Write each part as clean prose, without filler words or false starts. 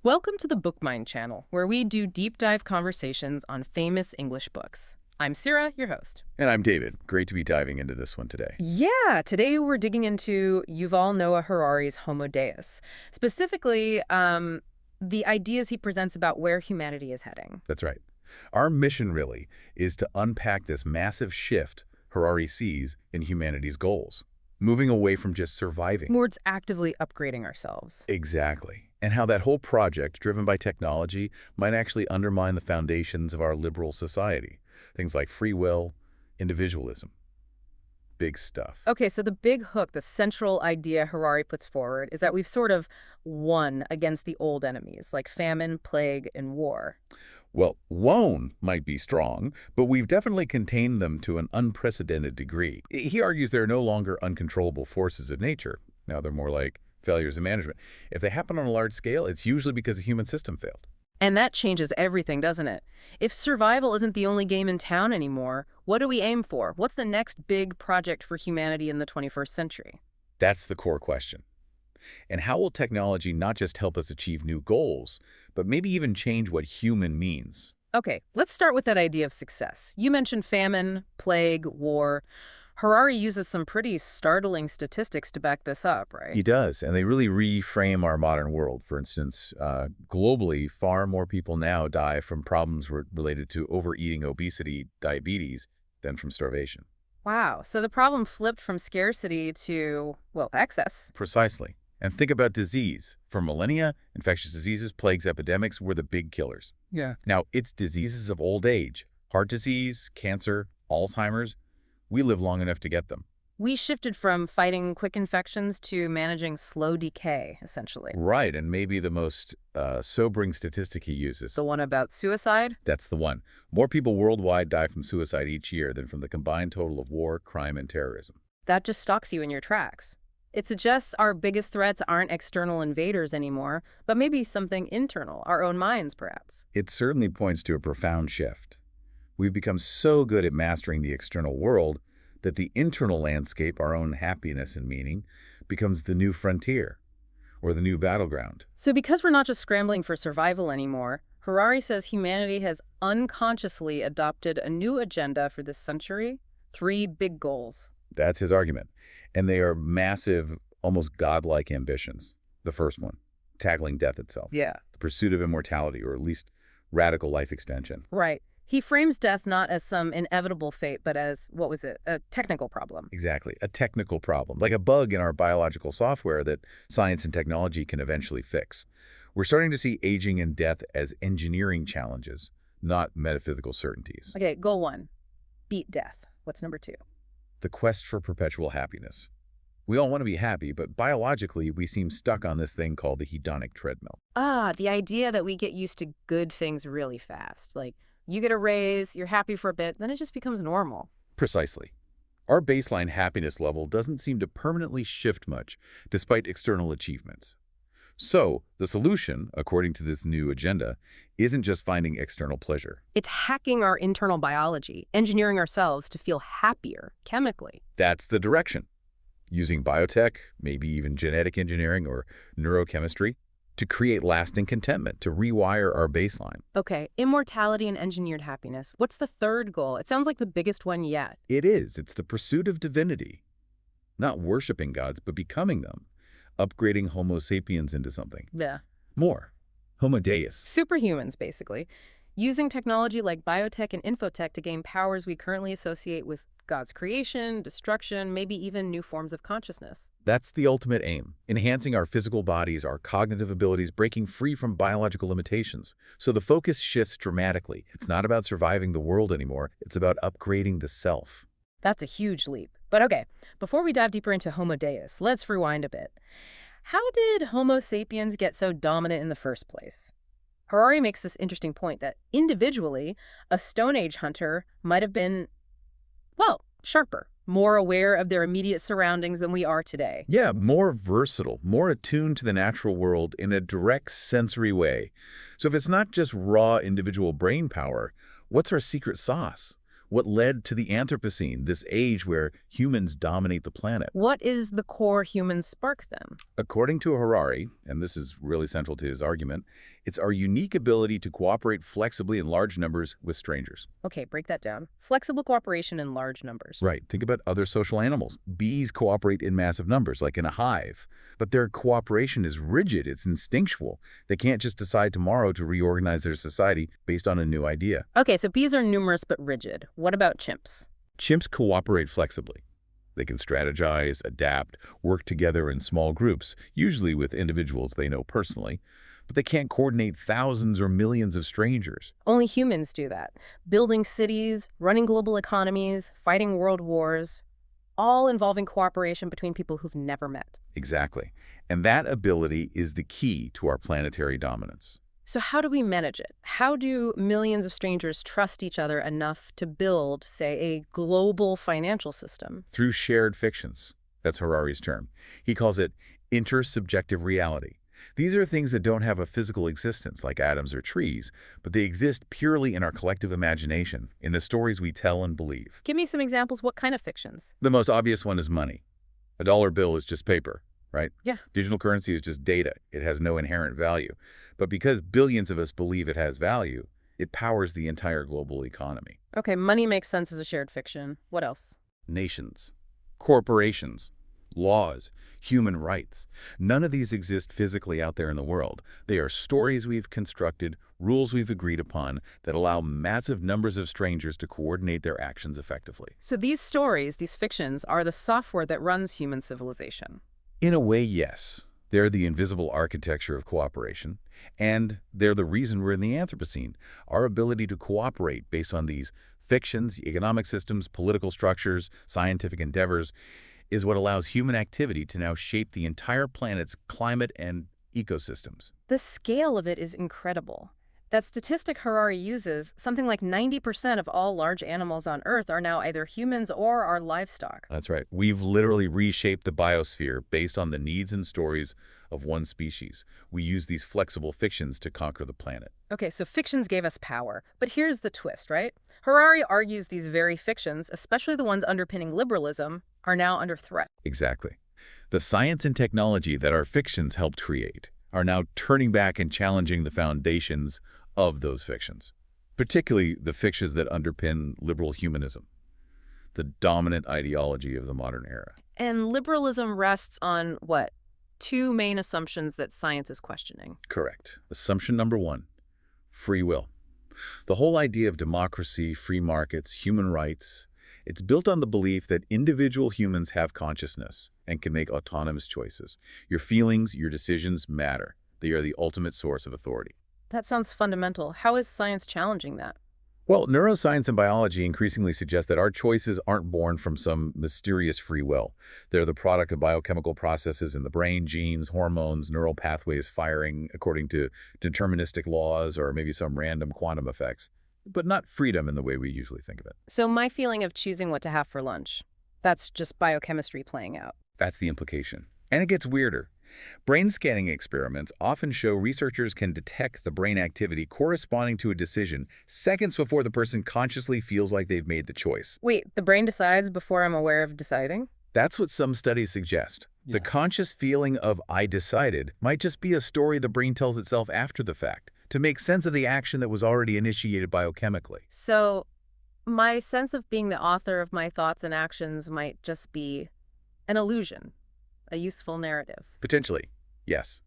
Welcome to the BookMind channel, where we do deep dive conversations on famous English books. I'm Sarah, your host. And I'm David. Great to be diving into this one today. Yeah, today we're digging into Yuval Noah Harari's Homo Deus. Specifically, the ideas he presents about where humanity is heading. That's right. Our mission really is to unpack this massive shift Harari sees in humanity's goals, moving away from just surviving. Towards actively upgrading ourselves. Exactly. And how that whole project, driven by technology, might actually undermine the foundations of our liberal society. Things like free will, individualism. Big stuff. Okay, so the big hook, the central idea Harari puts forward, is that we've sort of won against the old enemies, like famine, plague, and war. Well, won might be strong, but we've definitely contained them to an unprecedented degree. He argues they're no longer uncontrollable forces of nature. Now they're more like failures in management. If they happen on a large scale, it's usually because a human system failed. And that changes everything, doesn't it? If survival isn't the only game in town anymore, what do we aim for? What's the next big project for humanity in the 21st century? That's the core question. And how will technology not just help us achieve new goals, but maybe even change what human means? Okay, let's start with that idea of success. You mentioned famine, plague, war. Harari uses some pretty startling statistics to back this up, right? He does, and they really reframe our modern world. For instance, globally, far more people now die from problems related to overeating, obesity, diabetes, than from starvation. Wow, so the problem flipped from scarcity to, well, excess. Precisely. And think about disease. For millennia, infectious diseases, plagues, epidemics were the big killers. Yeah. Now, it's diseases of old age, heart disease, cancer, Alzheimer's. We live long enough to get them. We shifted from fighting quick infections to managing slow decay, essentially. Right, and maybe the most sobering statistic he uses. The one about suicide? That's the one. More people worldwide die from suicide each year than from the combined total of war, crime, and terrorism. That just stalks you in your tracks. It suggests our biggest threats aren't external invaders anymore, but maybe something internal, our own minds, perhaps. It certainly points to a profound shift. We've become so good at mastering the external world that the internal landscape, our own happiness and meaning, becomes the new frontier or the new battleground. So because we're not just scrambling for survival anymore, Harari says humanity has unconsciously adopted a new agenda for this century, 3 big goals. That's his argument. And they are massive, almost godlike ambitions. The first one, tackling death itself. Yeah. The pursuit of immortality, or at least radical life extension. Right. He frames death not as some inevitable fate, but as, what was it, a technical problem. Exactly. A technical problem, like a bug in our biological software that science and technology can eventually fix. We're starting to see aging and death as engineering challenges, not metaphysical certainties. Okay, goal 1, beat death. What's number 2? The quest for perpetual happiness. We all want to be happy, but biologically, we seem stuck on this thing called the hedonic treadmill. Ah, the idea that we get used to good things really fast. Like, you get a raise, you're happy for a bit, then it just becomes normal. Precisely. Our baseline happiness level doesn't seem to permanently shift much, despite external achievements. So, the solution, according to this new agenda, isn't just finding external pleasure. It's hacking our internal biology, engineering ourselves to feel happier chemically. That's the direction. Using biotech, maybe even genetic engineering or neurochemistry, to create lasting contentment, to rewire our baseline. Okay, immortality and engineered happiness. What's the third goal? It sounds like the biggest one yet. It is. It's the pursuit of divinity. Not worshiping gods, but becoming them. Upgrading Homo sapiens into something. Yeah. More. Homo Deus. Superhumans, basically. Using technology like biotech and infotech to gain powers we currently associate with God's creation, destruction, maybe even new forms of consciousness. That's the ultimate aim. Enhancing our physical bodies, our cognitive abilities, breaking free from biological limitations. So the focus shifts dramatically. It's not about surviving the world anymore. It's about upgrading the self. That's a huge leap. But okay, before we dive deeper into Homo Deus, let's rewind a bit. How did Homo sapiens get so dominant in the first place? Harari makes this interesting point that individually, a Stone Age hunter might have been, well, sharper, more aware of their immediate surroundings than we are today. Yeah, more versatile, more attuned to the natural world in a direct sensory way. So if it's not just raw individual brain power, what's our secret sauce? what led to the Anthropocene, this age where humans dominate the planet. What is the core human spark then? According to Harari, and this is really central to his argument, it's our unique ability to cooperate flexibly in large numbers with strangers. Okay, break that down. Flexible cooperation in large numbers. Right. Think about other social animals. Bees cooperate in massive numbers, like in a hive. But their cooperation is rigid. It's instinctual. They can't just decide tomorrow to reorganize their society based on a new idea. Okay, so bees are numerous but rigid. What about chimps? Chimps cooperate flexibly. They can strategize, adapt, work together in small groups, usually with individuals they know personally. But they can't coordinate thousands or millions of strangers. Only humans do that. Building cities, running global economies, fighting world wars, all involving cooperation between people who've never met. Exactly. And that ability is the key to our planetary dominance. So how do we manage it? How do millions of strangers trust each other enough to build, say, a global financial system? Through shared fictions. That's Harari's term. He calls it intersubjective reality. These are things that don't have a physical existence like atoms or trees, but they exist purely in our collective imagination, in the stories we tell and believe. Give me some examples. What kind of fictions? The most obvious one is money. A dollar bill is just paper, right? Yeah. Digital currency is just data. It has no inherent value. But because billions of us believe it has value, it powers the entire global economy. Okay, money makes sense as a shared fiction. What else? Nations, corporations, laws, human rights. None of these exist physically out there in the world. They are stories we've constructed, rules we've agreed upon that allow massive numbers of strangers to coordinate their actions effectively. So these stories, these fictions, are the software that runs human civilization. In a way, yes. They're the invisible architecture of cooperation, and they're the reason we're in the Anthropocene. Our ability to cooperate based on these fictions, economic systems, political structures, scientific endeavors, is what allows human activity to now shape the entire planet's climate and ecosystems. The scale of it is incredible. That statistic Harari uses, something like 90% of all large animals on Earth are now either humans or are livestock. That's right. We've literally reshaped the biosphere based on the needs and stories of one species. We use these flexible fictions to conquer the planet. Okay, so fictions gave us power. But here's the twist, right? Harari argues these very fictions, especially the ones underpinning liberalism, are now under threat. Exactly. The science and technology that our fictions helped create are now turning back and challenging the foundations of those fictions, particularly the fictions that underpin liberal humanism, the dominant ideology of the modern era. And liberalism rests on what? Two main assumptions that science is questioning. Correct. Assumption number one, free will. The whole idea of democracy, free markets, human rights, it's built on the belief that individual humans have consciousness and can make autonomous choices. Your feelings, your decisions matter. They are the ultimate source of authority. That sounds fundamental. How is science challenging that? Well, neuroscience and biology increasingly suggest that our choices aren't born from some mysterious free will. They're the product of biochemical processes in the brain, genes, hormones, neural pathways firing according to deterministic laws or maybe some random quantum effects, but not freedom in the way we usually think of it. So my feeling of choosing what to have for lunch, that's just biochemistry playing out. That's the implication. And it gets weirder. Brain scanning experiments often show researchers can detect the brain activity corresponding to a decision seconds before the person consciously feels like they've made the choice. Wait, the brain decides before I'm aware of deciding? That's what some studies suggest. Yeah. The conscious feeling of "I decided" might just be a story the brain tells itself after the fact to make sense of the action that was already initiated biochemically. So my sense of being the author of my thoughts and actions might just be an illusion. A useful narrative. Potentially, yes.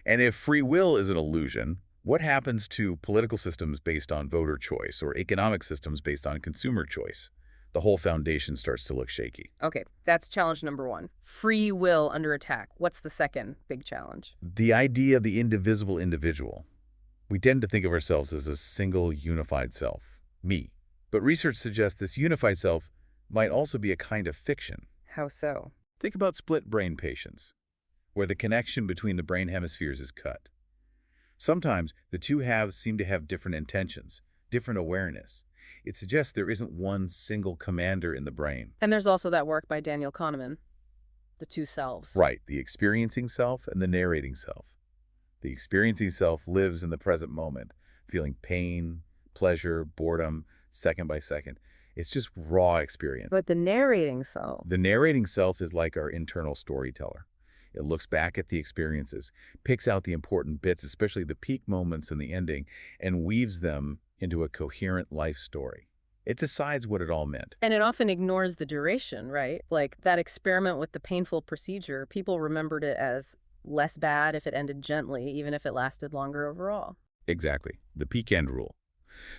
And if free will is an illusion, what happens to political systems based on voter choice or economic systems based on consumer choice? The whole foundation starts to look shaky. Okay, that's challenge number one. Free will under attack. What's the second big challenge? The idea of the indivisible individual. We tend to think of ourselves as a single unified self, me. But research suggests this unified self might also be a kind of fiction. How so? Think about split brain patients, where the connection between the brain hemispheres is cut. Sometimes the two halves seem to have different intentions, different awareness. It suggests there isn't one single commander in the brain. And there's also that work by Daniel Kahneman, the two selves. Right, the experiencing self and the narrating self. The experiencing self lives in the present moment, feeling pain, pleasure, boredom, second by second. It's just raw experience. But the narrating self. The narrating self is like our internal storyteller. It looks back at the experiences, picks out the important bits, especially the peak moments and the ending, and weaves them into a coherent life story. It decides what it all meant. And it often ignores the duration, right? Like that experiment with the painful procedure, people remembered it as less bad if it ended gently, even if it lasted longer overall. Exactly. The peak end rule.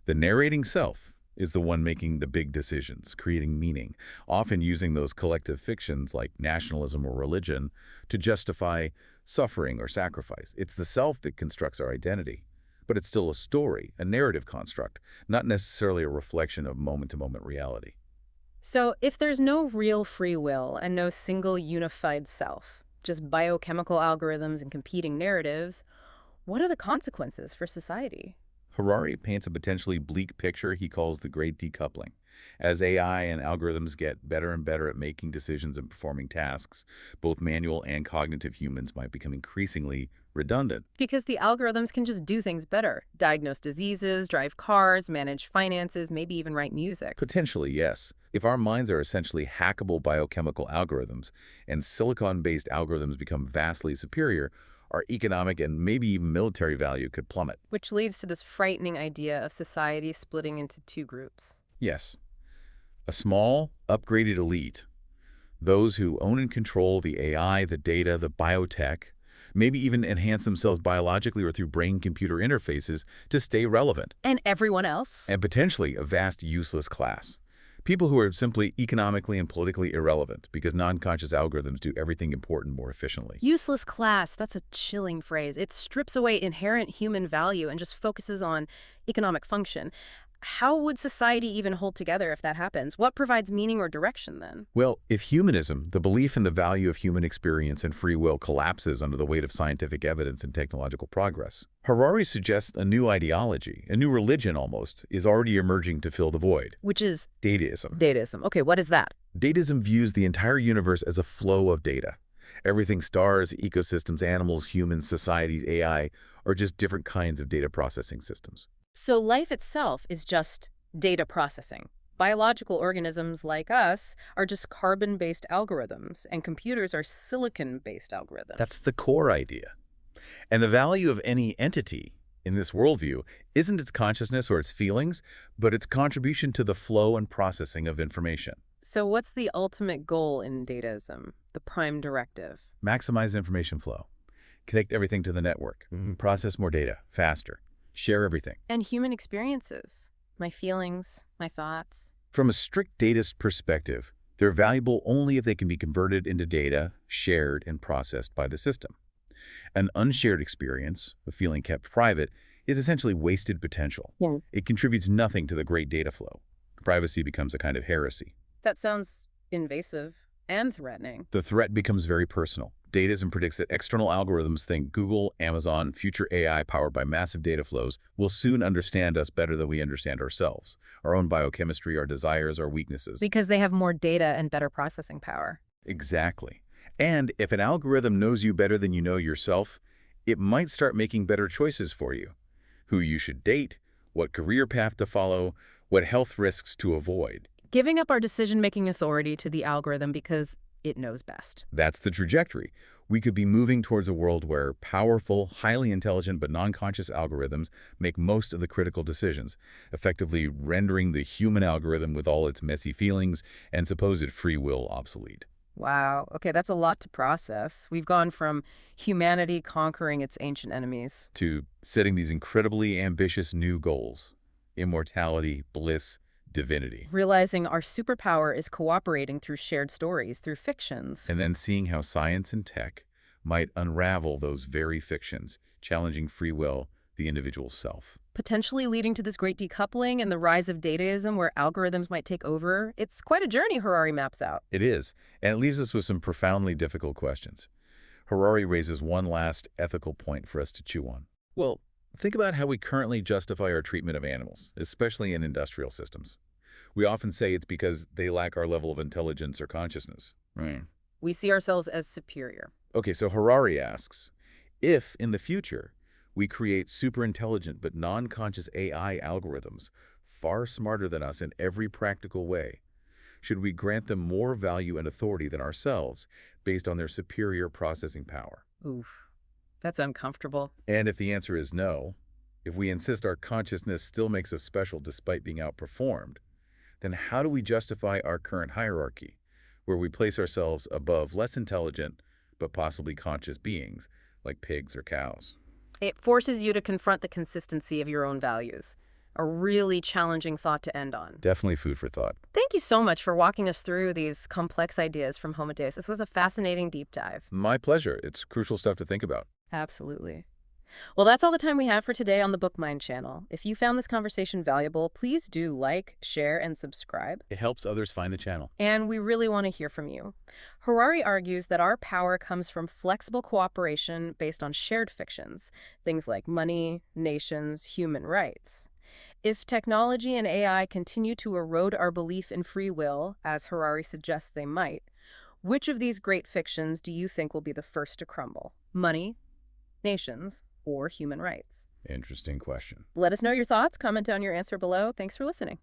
The narrating self is the one making the big decisions, creating meaning, often using those collective fictions like nationalism or religion to justify suffering or sacrifice. It's the self that constructs our identity. But it's still a story, a narrative construct, not necessarily a reflection of moment-to-moment reality. So if there's no real free will and no single unified self, just biochemical algorithms and competing narratives, what are the consequences for society? Harari paints a potentially bleak picture he calls the great decoupling. As AI and algorithms get better and better at making decisions and performing tasks, both manual and cognitive humans might become increasingly redundant. Because the algorithms can just do things better. Diagnose diseases, drive cars, manage finances, maybe even write music. Potentially, yes. If our minds are essentially hackable biochemical algorithms and silicon-based algorithms become vastly superior, our economic and maybe even military value could plummet. Which leads to this frightening idea of society splitting into two groups. Yes. A small, upgraded elite, those who own and control the AI, the data, the biotech, maybe even enhance themselves biologically or through brain-computer interfaces to stay relevant. And everyone else? And potentially a vast useless class. People who are simply economically and politically irrelevant because non-conscious algorithms do everything important more efficiently. Useless class, that's a chilling phrase. It strips away inherent human value and just focuses on economic function. How would society even hold together if that happens? What provides meaning or direction then? Well, if humanism, the belief in the value of human experience and free will, collapses under the weight of scientific evidence and technological progress, Harari suggests a new ideology, a new religion almost, is already emerging to fill the void. Which is? Dataism. Dataism. Okay, what is that? Dataism views the entire universe as a flow of data. Everything, stars, ecosystems, animals, humans, societies, AI, are just different kinds of data processing systems. So life itself is just data processing. Biological organisms like us are just carbon-based algorithms, and computers are silicon-based algorithms. That's the core idea. And the value of any entity in this worldview isn't its consciousness or its feelings, but its contribution to the flow and processing of information. So what's the ultimate goal in dataism, the prime directive? Maximize information flow. Connect everything to the network. Process more data faster. Share everything. And human experiences, my feelings, my thoughts. From a strict datist perspective, they're valuable only if they can be converted into data, shared, and processed by the system. An unshared experience, a feeling kept private, is essentially wasted potential. Yeah. It contributes nothing to the great data flow. Privacy becomes a kind of heresy. That sounds invasive and threatening. The threat becomes very personal. Dataism predicts that external algorithms, think Google, Amazon, future AI powered by massive data flows, will soon understand us better than we understand ourselves, our own biochemistry, our desires, our weaknesses. Because they have more data and better processing power. Exactly. And if an algorithm knows you better than you know yourself, it might start making better choices for you. Who you should date, what career path to follow, what health risks to avoid. Giving up our decision-making authority to the algorithm because it knows best. That's the trajectory. We could be moving towards a world where powerful, highly intelligent but non-conscious algorithms make most of the critical decisions, effectively rendering the human algorithm with all its messy feelings and supposed free will obsolete. Wow. Okay, that's a lot to process. We've gone from humanity conquering its ancient enemies to setting these incredibly ambitious new goals: immortality, bliss, divinity. realizing our superpower is cooperating through shared stories, through fictions. And then seeing how science and tech might unravel those very fictions, challenging free will, the individual self. Potentially leading to this great decoupling and the rise of dataism where algorithms might take over. It's quite a journey Harari maps out. It is, and it leaves us with some profoundly difficult questions. Harari raises one last ethical point for us to chew on. Well, think about how we currently justify our treatment of animals, especially in industrial systems. We often say it's because they lack our level of intelligence or consciousness. Right. We see ourselves as superior. Okay, so Harari asks, if in the future we create super intelligent but non-conscious AI algorithms far smarter than us in every practical way, should we grant them more value and authority than ourselves based on their superior processing power? Oof, that's uncomfortable. And if the answer is no, if we insist our consciousness still makes us special despite being outperformed, then how do we justify our current hierarchy, where we place ourselves above less intelligent but possibly conscious beings like pigs or cows? It forces you to confront the consistency of your own values. A really challenging thought to end on. Definitely food for thought. Thank you so much for walking us through these complex ideas from Homo Deus. This was a fascinating deep dive. My pleasure. It's crucial stuff to think about. Absolutely. Well, that's all the time we have for today on the BookMind channel. If you found this conversation valuable, please do like, share, and subscribe. It helps others find the channel. And we really want to hear from you. Harari argues that our power comes from flexible cooperation based on shared fictions, things like money, nations, human rights. If technology and AI continue to erode our belief in free will, as Harari suggests they might, which of these great fictions do you think will be the first to crumble? Money, nations, or human rights? Interesting question. Let us know your thoughts. Comment down your answer below. Thanks for listening.